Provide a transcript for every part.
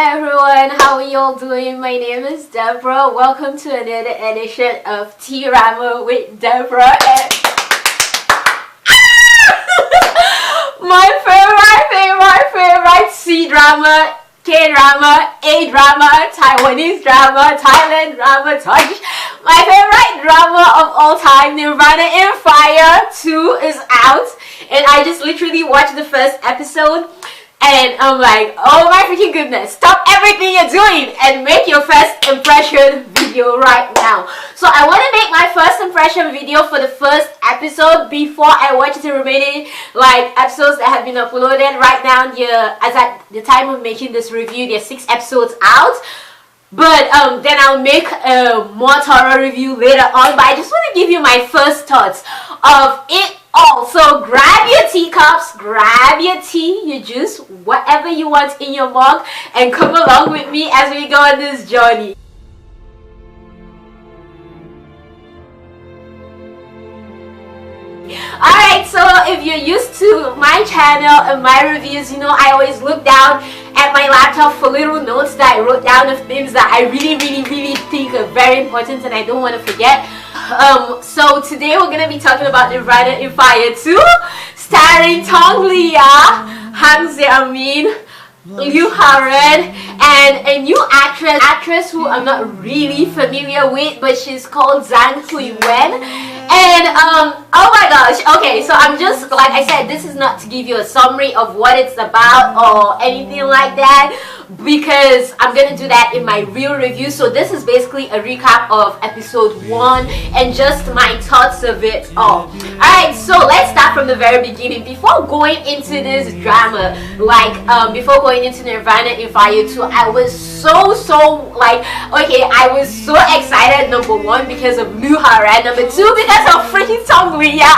everyone, how are y'all doing? My name is Deborah. Welcome to another edition of T-Rama with Deborah. And my favorite C-drama, K-drama, A-drama, Taiwanese drama, Thailand drama, Turkish. My favorite drama of all time, Nirvana in Fire 2 is out. And I just literally watched the first episode. And I'm like, oh my freaking goodness, stop everything you're doing and make your first impression video right now. So I want to make my first impression video for the first episode before I watch the remaining episodes that have been uploaded. Right now, as at the time of making this review, there are 6 episodes out. But then I'll make a more thorough review later on. But I just want to give you my first thoughts of it all. So grab your teacups, grab your tea, your juice, whatever you want in your mug, and come along with me as we go on this journey. Alright, so if you're used to my channel and my reviews, you know I always look down at my laptop for little notes that I wrote down of things that I really think are very important and I don't want to forget. So today we're gonna be talking about Nirvana in Fire 2, starring Tong, Liya, Han, Liu Haoran, and a new actress who I'm not really familiar with, but she's called Zhang OST. And oh my gosh, okay, so I'm just, like I said, this is not to give you a summary of what it's about or anything like that, because I'm gonna do that in my real review. So this is basically a recap of episode 1 and just my thoughts of it all. Alright, so let's start from the very beginning. Before going into this drama, before going into Nirvana in Fire 2, I was so I was so excited, number 1 because of Liu Haoran, number 2 because of freaking Tong Liya.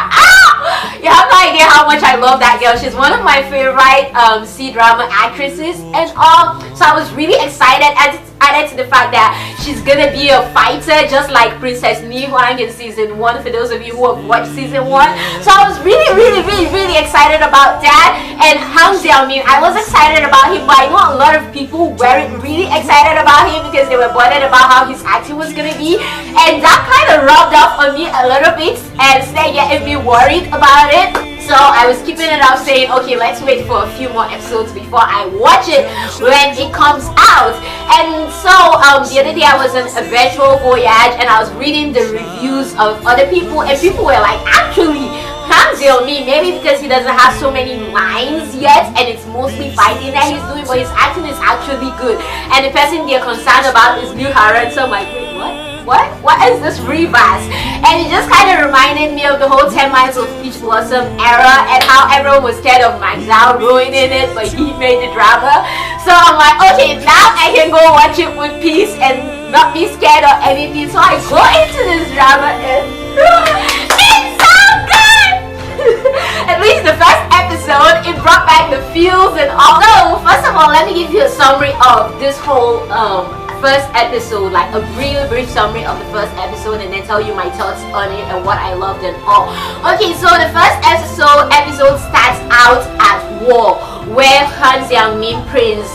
You have no idea how much I love that girl. She's one of my favorite C-drama actresses and all. So I was really excited, added to the fact that she's gonna be a fighter just like Princess Huang in season 1, for those of you who have watched season 1. So I was really excited about that. And Han, I was excited about him, but I know a lot of people weren't really excited about him because they were bothered about how his acting was gonna be, and that kind of rubbed off on me a little bit and started getting me worried about it. So I was keeping it up, saying, okay, let's wait for a few more episodes before I watch it when it comes out. And so the other day I was on a virtual voyage and I was reading the reviews of other people, and people were like, actually, Han, maybe because he doesn't have so many lines yet and it's mostly fighting that he's doing, but his acting is actually good. And the person they're concerned about is Liu Haoran. So I'm like, wait, what is this reverse? And it just kind of reminded me of the whole 10 Miles of Peach Blossom era and how everyone was scared of Zhao ruining it, but he made the drama. So I'm like, okay, now I can go watch it with peace and not be scared or anything. So I go into this drama and it's so good! At least the first episode, it brought back the feels and all. So first of all, let me give you a summary of this whole first episode, like a really brief summary of the first episode, and then tell you my thoughts on it and what I loved and all. Okay, so the first episode starts out at war, where Han Prince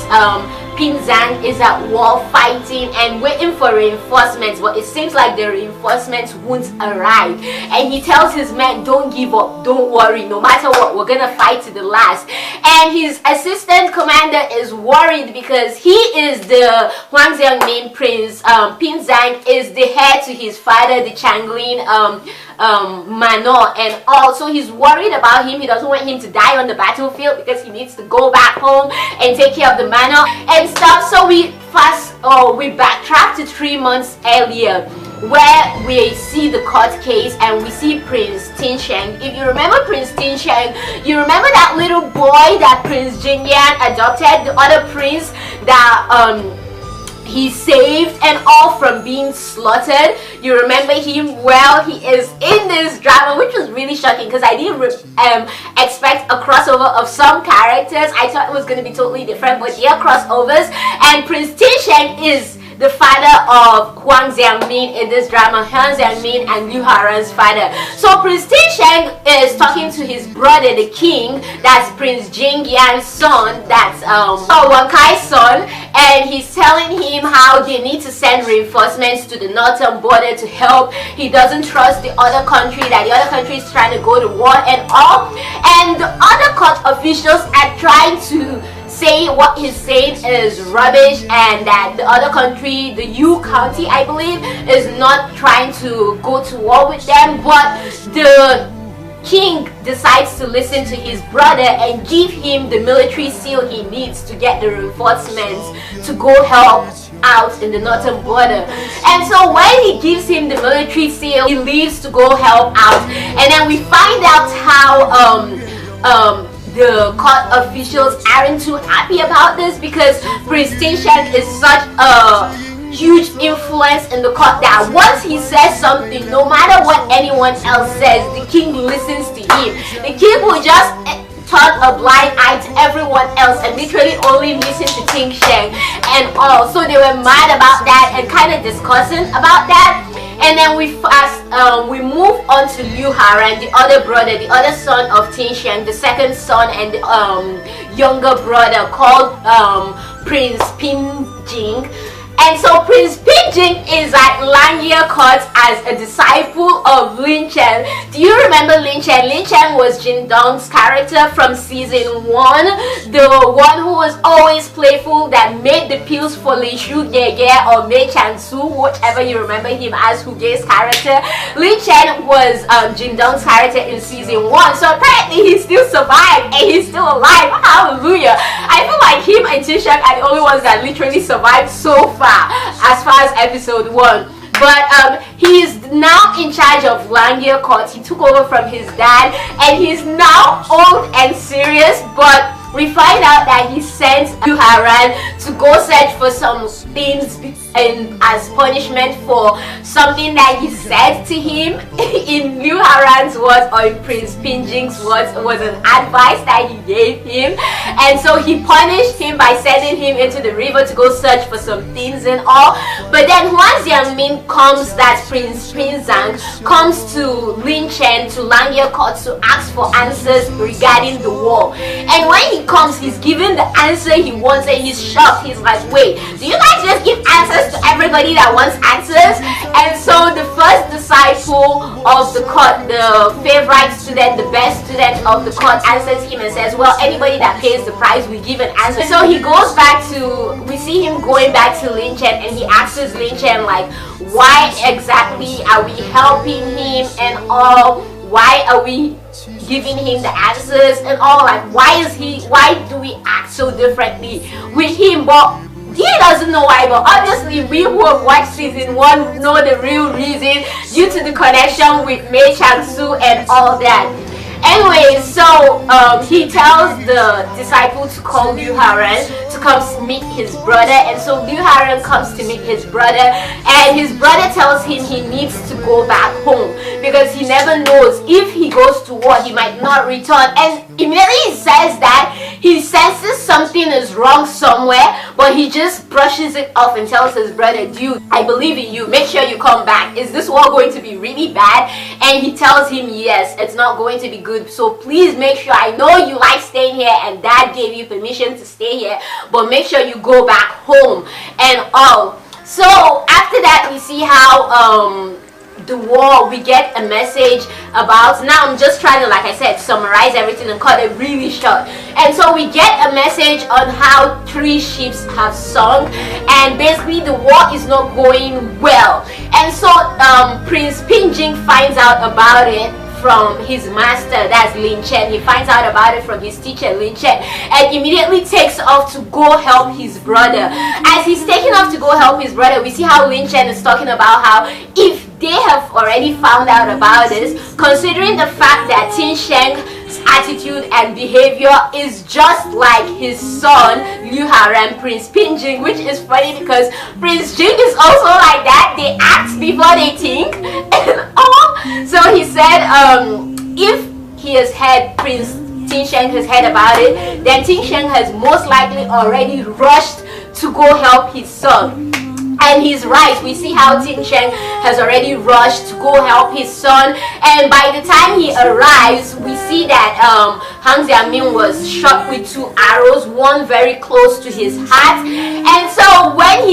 Pinzhang is at war fighting and waiting for reinforcements, but it seems like the reinforcements won't arrive, and he tells his men, don't give up, don't worry, no matter what, we're gonna fight to the last. And his assistant commander is worried because he is the Huang Prince Pinzhang is the heir to his father, the changlin manor, and also he's worried about him. He doesn't want him to die on the battlefield because he needs to go back home and take care of the manor and stuff. So we backtrack to 3 months earlier, where we see the court case and we see Prince Tinsheng. If you remember Prince Tinsheng, you remember that little boy that Prince Jingyan adopted, the other prince that he saved and all from being slaughtered. You remember him? Well, he is in this drama, which was really shocking because I didn't expect a crossover of some characters. I thought it was going to be totally different, but yeah, crossovers. And Prince Tinsheng is the father of Huang in this drama, Han Xiangmin and Liu Haoran's father. So Prince Tinsheng is talking to his brother, the king, that's Prince Jingyan's son, that's Wang Kai's son, and and he's telling him how they need to send reinforcements to the northern border to help. He doesn't trust the other country, that the other country is trying to go to war and all. And the other court officials are trying to say what he's saying is rubbish, and that the other country, the U county I believe, is not trying to go to war with them. But the king decides to listen to his brother and give him the military seal he needs to get the reinforcements to go help out in the northern border. And so when he gives him the military seal, he leaves to go help out. And then we find out how the court officials aren't too happy about this, because Prince Pinjing is such a huge influence in the court that once he says something, no matter what anyone else says, the king listens to him. The king will just turn a blind eye to everyone else and literally only listen to Pinjing and all. So they were mad about that and kind of discussing about that. And then we move on to Liu Haoran, the other brother, the other son of Pinjing, the second son, and the younger brother called Prince Pinjing. And so Prince Pinjing is at Lang Ya court as a disciple of Lin Chen. Do you remember Lin Chen? Lin Chen was Jin Dong's character from season 1, the one who was always playful, that made the pills for Li Shu Ye or Mei Chan Su, whatever you remember him as, Huge's character. Lin Chen was Jin Dong's character in season 1. So apparently he still survived and he's still alive. Hallelujah. I feel like him and Pinjing are the only ones that literally survived so far, as far as episode 1. But he is now in charge of Lang Ya court. He took over from his dad and he's now old and serious, but we find out that he sent Liu Haoran to go search for some things and as punishment for something that he said to him. In Liu Haoran's words, or in Prince Pinjing's words, was an advice that he gave him. And so he punished him by sending him into the river to go search for some things and all. But then once Ming comes, that's Prince Pinzhang, comes to Lin Chen, to Lang Ya court, to ask for answers regarding the war. And when he comes, he's given the answer he wants and he's shocked. He's like, wait, do you guys just give answers to everybody that wants answers? And so the first disciple of the court, the favorite student, the best student of the court, answers him and says, well, anybody that pays the price, we give an answer. So he goes back to, we see him going back to Lin Chen, and he asks Lin Chen like, why exactly are we helping him and all? Why are we giving him the answers and all? Like, why do we act so differently with him? But he doesn't know why, but obviously we who have watched season 1 know the real reason, due to the connection with Mei Chan Su and all that. Anyway, so he tells the disciple to call Liu Haoran to come meet his brother, and so Liu Haoran comes to meet his brother, and his brother tells him he needs to go back home because he never knows, if he goes to war he might not return. And immediately he says that he senses something is wrong somewhere, but he just brushes it off and tells his brother, dude, I believe in you, make sure you come back. Is this war going to be really bad? And he tells him, yes, it's not going to be good, so please make sure, I know you like staying here and dad gave you permission to stay here, but make sure you go back home and all. So after that we see how the war, we get a message about, now I'm just trying to, like I said, summarize everything and cut it really short. And so we get a message on how 3 ships have sunk, and basically the war is not going well. And so Prince Pinjing finds out about it from his master, that's Lin Chen. He finds out about it from his teacher Lin Chen, and immediately takes off to go help his brother. As he's taking off to go help his brother, we see how Lin Chen is talking about how if they have already found out about this, considering the fact that Pinjing's attitude and behavior is just like his son Liu Haoran, Prince Pinjing, which is funny because Prince Jing is also like that. They act before they think and all. So he said if he has had Prince Pinjing has heard about it, then Pinjing has most likely already rushed to go help his son. And he's right. We see how Pinjing has already rushed to go help his son, and by the time he arrives, we see that Ming was shot with 2 arrows, one very close to his heart. And so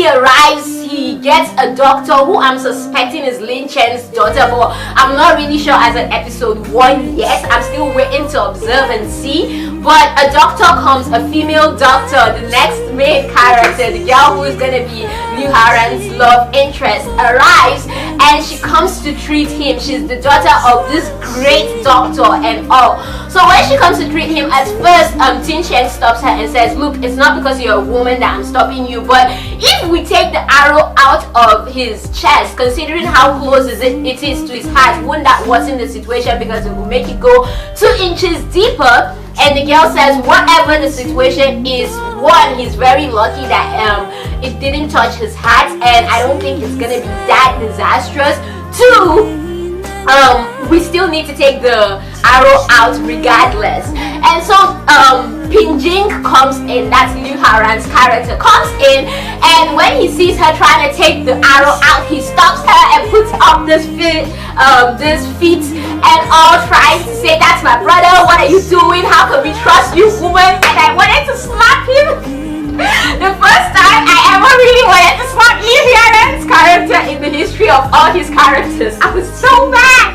he arrives, he gets a doctor who I'm suspecting is Lin Chen's daughter, but I'm not really sure as an episode 1 yet. I'm still waiting to observe and see. But a doctor comes, a female doctor, the next main character, the girl who is gonna be Liu Haoran's love interest, arrives and she comes to treat him. She's the daughter of this great doctor and all. So when she comes to treat him, at first Tin Shen stops her and says, look, it's not because you're a woman that I'm stopping you, but if we take the arrow out of his chest, considering how close it is to his heart, wouldn't that worsen the situation because it will make it go 2 inches deeper? And the girl says, whatever the situation is, 1, he's very lucky that it didn't touch his heart, and I don't think it's gonna be that disastrous. 2, we still need to take the arrow out regardless. And so Pinjing comes in, that's Liu Haoran's character, comes in, and when he sees her trying to take the arrow out, he stops her and puts up this feet and all, tries to say, that's my brother, what are you doing, how can we trust you, woman? And I wanted to slap him. The first time I ever really wanted to slap Liu Haoran's character in the history of all his characters. I was so mad.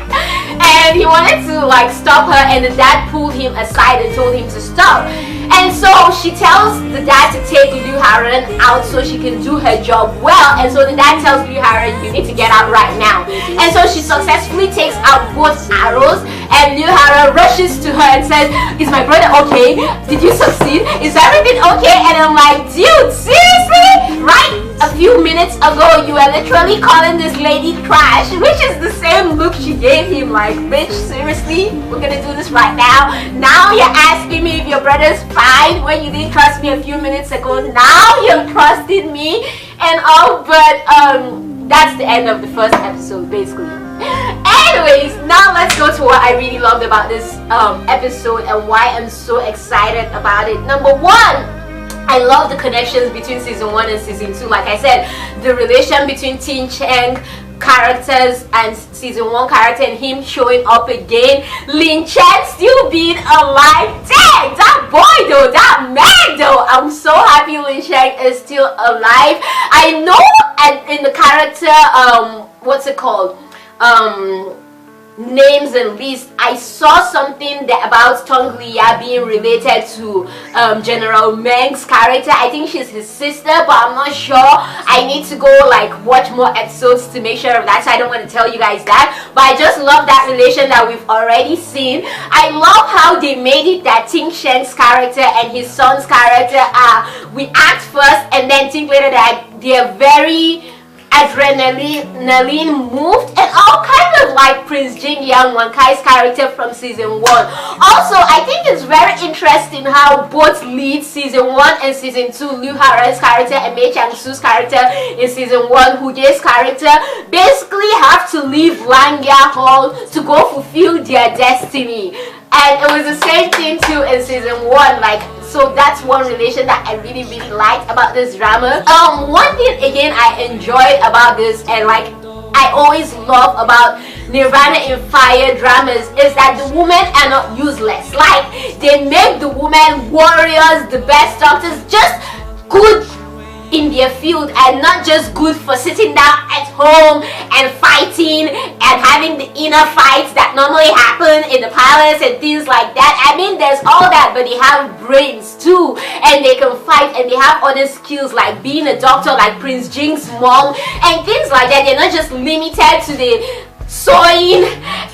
And he wanted to like stop her, and the dad pulled him aside and told him to stop. And so she tells the dad to take Liu Haoran out so she can do her job well. And so the dad tells Liu Haoran, you need to get out right now. And so she successfully takes out both arrows, and Liu Haoran rushes to her and says, is my brother okay? Did you succeed? Is everything okay? And I'm like, dude, seriously? Right? A few minutes ago you were literally calling this lady trash, which is the same look she gave him, like, bitch, seriously? We're gonna do this right now? Now you're asking me if your brother's fine when you didn't trust me a few minutes ago. Now you're trusting me and all. But that's the end of the first episode basically. Anyways, now let's go to what I really loved about this episode and why I'm so excited about it. Number 1, I love the connections between season 1 and season 2. Like I said, the relation between Tin Shen characters and season 1 character and him showing up again. Lin Chen still being alive. Dang, that boy though, that man though. I'm so happy Lin Chen is still alive. I know in the character, what's it called? Names and lists, I saw something about Tong Liya being related to General Meng's character. I think she's his sister, but I'm not sure. I need to go like watch more episodes to make sure of that, so I don't want to tell you guys that. But I just love that relation that we've already seen. I love how they made it that Tin Shen's character and his son's character we act first and then think later that they're very adrenaline moved and all, kind of like Prince Jing Yang Wankai's character from season 1. Also, I think it's very interesting how both lead season 1 and season 2, Liu Haoran's character and Mei Changsu's character in season 1, Hu Jie's character, basically have to leave Lang Ya Hall to go fulfill their destiny. And it was the same thing too in season 1, like, so that's one relation that I really liked about this drama. One thing again I enjoyed about this, and like I always love about Nirvana in fire dramas, is that the women are not useless. Like, they make the women warriors, the best doctors, just good in their field, and not just good for sitting down at home and fighting and having the inner fights that normally happen in the palace and things like that. I mean, there's all that, but they have brains too, and they can fight, and they have other skills like being a doctor, like Prince Jing's mom, and things like that. They're not just limited to the sewing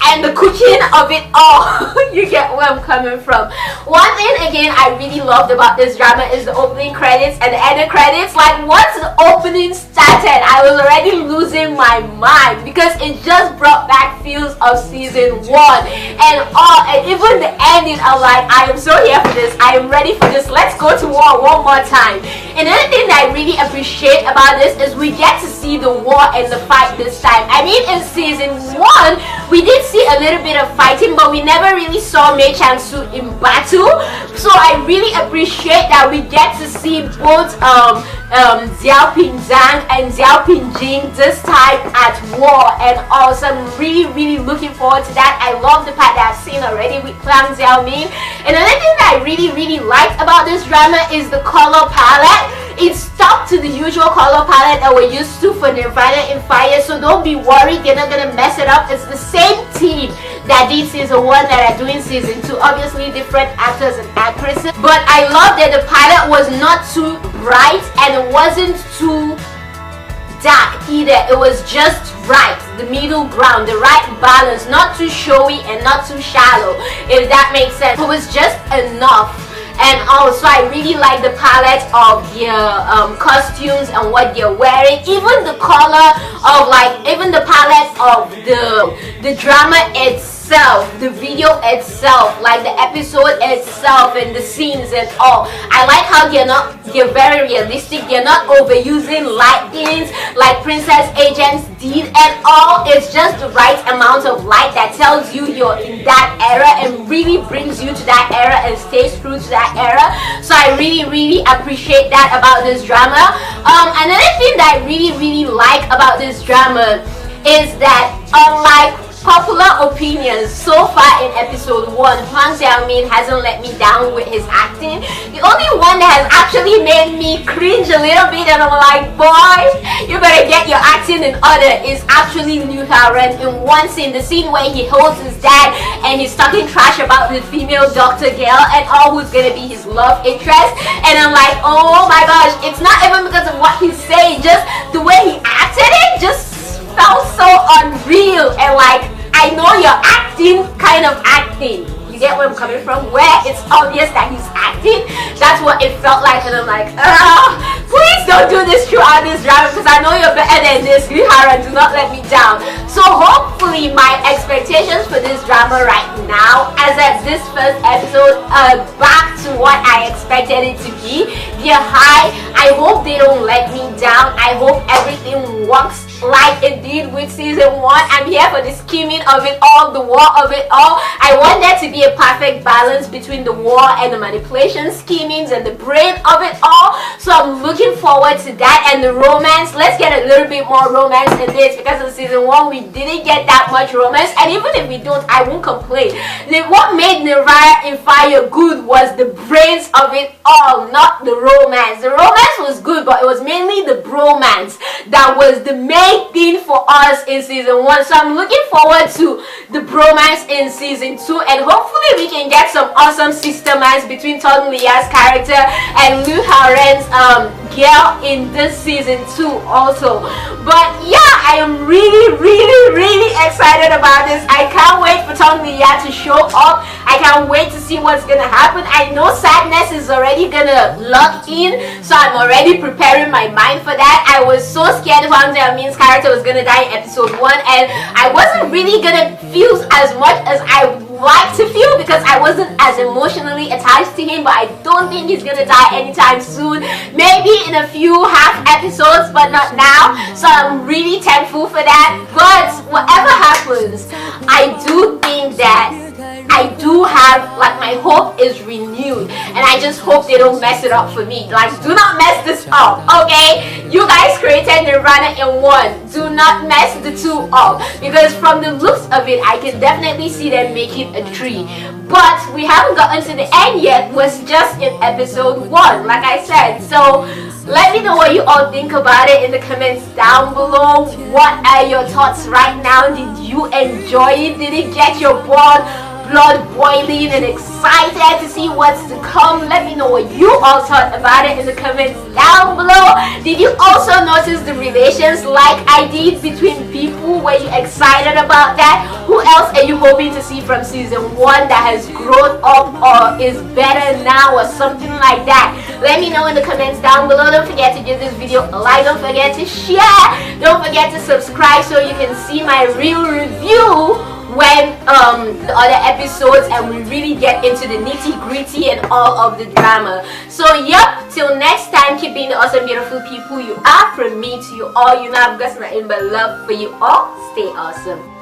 and the cooking of it all. You get where I'm coming from. One thing again I really loved about this drama is the opening credits and the end credits. Like, once the opening started, I was already losing my mind because it just brought back feels of season 1 and all, and even the ending. I'm like, I am so here for this, I am ready for this, let's go to war one more time. And another thing that I really appreciate about this is we get to see the war and the fight this time. I mean, in season 1 we did see a little bit of fighting, but we never really saw Mei Changsu in battle. So I really appreciate that we get to see both Xiao Pinzhang and Xiao Pinjing this time at war, and also I'm really looking forward to that. I love the part that I've seen already with Lang Ya Bang2. And another thing that I really liked about this drama is the color palette. It stuck to the usual color palette that we're used to for Nirvana in Fire, so don't be worried, they're not gonna mess it up. It's the same team that did season 1 that are doing season 2. Obviously different actors and actresses, but I love that the palette was not too bright and it wasn't too dark either. It was just right, the middle ground, the right balance, not too showy and not too shallow, if that makes sense. It was just enough. And also I really like the palette of their costumes and what they're wearing, even the color of even the palette of the drama itself, the video itself, like the episode itself and the scenes and all. I like how they're very realistic. They're not overusing lightings like Princess Agents did and all. It's just the right amount of light that tells you you're in that era and really brings you to that era and stays true to that era. So I really appreciate that about this drama. Another thing that I really like about this drama is that unlike popular opinions, so far in episode 1, Huang hasn't let me down with his acting. The only one that has actually made me cringe a little bit and I'm like, boy, you better get your acting in order, is actually haoran. In one scene, the scene where he holds his dad and he's talking trash about the female doctor girl and all, who's gonna be his love interest, and I'm like, oh my gosh, it's not even because of what he's saying, just the way he acted it just felt so unreal. And like, I know you're acting, kind of acting, you get where I'm coming from, where it's obvious that he's acting. That's what it felt like, and I'm like, please don't do this throughout this drama, because I know you're better than this. haoran, do not let me down. So hopefully my expectations for this drama right now, as at this first episode, are back to what I expected it to be. They're high. I hope they don't let me down. I hope everything works like it did with season 1. I'm here for the scheming of it all, the war of it all. I want there to be a perfect balance between the war and the manipulation schemings and the brain of it all. So I'm looking forward to that. And the romance, let's get a little bit more romance in this, because in season 1 we didn't get that much romance, and even if we don't, I won't complain. What made Nirvana in Fire good was the brains of it all, not the romance. The romance was good, but it was mainly the bromance that was the main thing for us in season 1. So I'm looking forward to the bromance in season 2, and hopefully we can get some awesome sistermans between Tong Liya's character and haoran's girl in this season 2 also. But yeah, I am really excited about this. I can't wait for Tong Liya to show up. I can't wait to see what's gonna happen. I know sadness is already gonna lock in, so I'm already preparing my mind for that. I was so scared Huang Xiaomin's character was gonna die in episode 1, and I wasn't really gonna feel as much as I would like to feel, because I wasn't as emotionally attached to him. But I don't think he's gonna die anytime soon. Maybe in a few half episodes, but not now. So I'm really thankful for that. But whatever happens, I do think that I do have, like, my hope is renewed, and I just hope they don't mess it up for me. Like, do not mess this up, okay? You guys created Nirvana in 1. Do not mess the 2 up, because from the looks of it, I can definitely see them making a 3. But we haven't gotten to the end yet. We're just in episode 1, like I said. So let me know what you all think about it in the comments down below. What are your thoughts right now? Did you enjoy it? Did it get your blood boiling and excited to see what's to come? Let me know what you all thought about it in the comments down below. Did you also notice the relations like I did between people? Were you excited about that? Who else are you hoping to see from season 1 that has grown up or is better now or something like that? Let me know in the comments down below. Don't forget to give this video a like. Don't forget to share. Don't forget to subscribe so you can see my real review when the other episodes and we really get into the nitty-gritty and all of the drama. So yep, till next time, keep being the awesome beautiful people you are. From me to you all, you know I've got nothing but love for you all. Stay awesome.